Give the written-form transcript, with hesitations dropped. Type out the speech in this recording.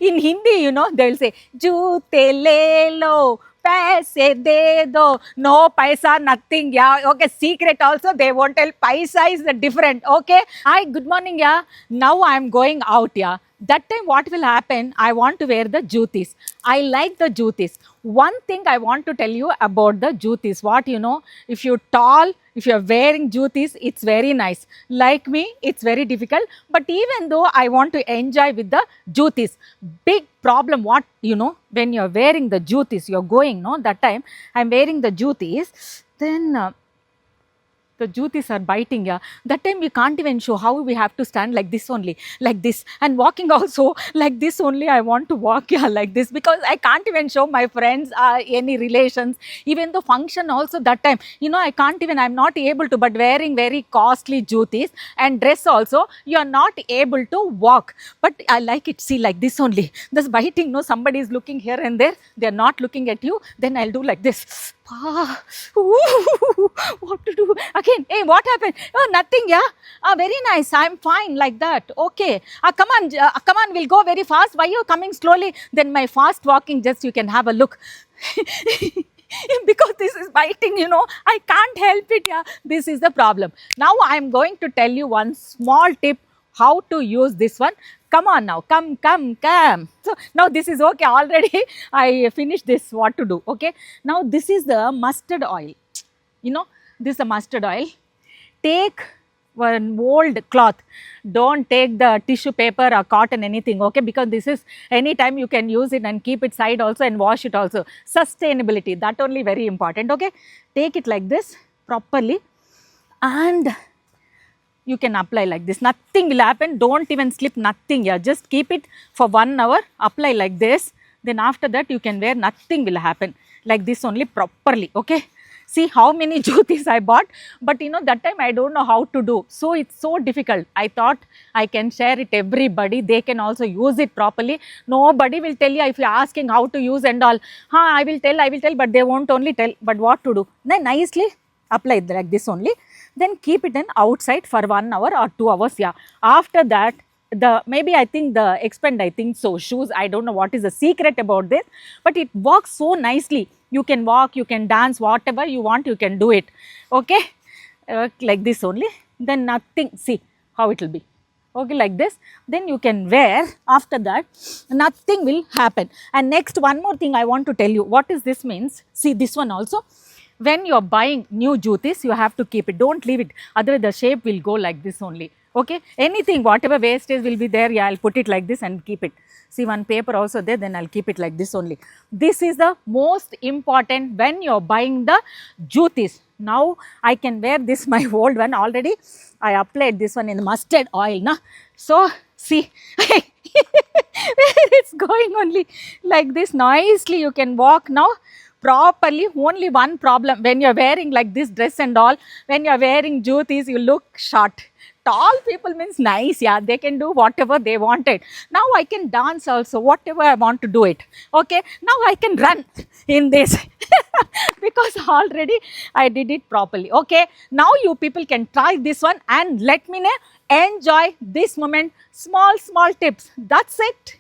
In Hindi, you know, they will say, joote le lo, paise de do, no paisa, nothing, yeah. Okay, secret also, they won't tell paisa is the different, okay. Hi, good morning, yeah. Now I am going out, yeah. That time what will happen, I want to wear the jutis. I like the jutis. One thing I want to tell you about the jutis, what you know, if you're tall, if you're wearing jutis, it's very nice. Like me, it's very difficult. But even though I want to enjoy with the jutis, big problem what you know, when you're wearing the jutis, you're going, no, that time I'm wearing the jutis, then the jutis are biting, yeah. That time we can't even show how we have to stand like this only, like this, and walking also like this only. I want to walk, yeah, like this, because I can't even show my friends, any relations, even the function also. That time, you know, I can't even, I'm not able to, but wearing very costly jutis and dress also, you are not able to walk. But I like it, see, like this only. This biting, no, somebody is looking here and there, they are not looking at you, then I'll do like this. What to do again? Hey, what happened? Oh, nothing, yeah. Very nice, I'm fine, like that. Okay, come on, come on, we'll go very fast. Why you coming slowly? Then my fast walking, just you can have a look. Because this is biting, you know, I can't help it, yeah. This is the problem. Now I'm going to tell you one small tip how to use this one. Come on now, come. So now this is okay already. I finished this, what to do, okay. Now this is the mustard oil, you know, this is the mustard oil. Take one old cloth, don't take the tissue paper or cotton, anything, okay, because this is anytime you can use it and keep it side also and wash it also. Sustainability, that only very important, okay. Take it like this properly and you can apply like this, nothing will happen, don't even slip, nothing, yeah. Just keep it for 1 hour, apply like this, then after that you can wear, nothing will happen, like this only properly, okay. See how many jutis I bought, but you know, that time I don't know how to do, so it's so difficult. I thought I can share it everybody, they can also use it properly. Nobody will tell you if you're asking how to use and all. I will tell, but they won't only tell, but what to do. Then nicely apply it like this only, then keep it in outside for 1 hour or 2 hours, yeah. After that, the maybe I think the expand, I think so, shoes, I don't know what is the secret about this, but it works so nicely. You can walk, you can dance, whatever you want, you can do it, okay. Like this only, then nothing, see how it will be, okay, like this, then you can wear. After that, nothing will happen. And next, one more thing I want to tell you, what is this means, see this one also, when you are buying new jutis, you have to keep it, don't leave it, otherwise the shape will go like this only, okay. Anything, whatever wastage will be there, yeah, I'll put it like this and keep it. See, one paper also there, then I'll keep it like this only. This is the most important when you're buying the jutis. Now I can wear this, my old one already, I applied this one in the mustard oil, na. So see, it's going only like this, nicely you can walk now properly. Only one problem, when you're wearing like this dress and all, when you're wearing jutis, you look short. Tall people means nice, yeah, they can do whatever they wanted. Now I can dance also, whatever I want to do it, okay. Now I can run in this because already I did it properly, okay. Now you people can try this one and let me know, enjoy this moment, small tips, that's it.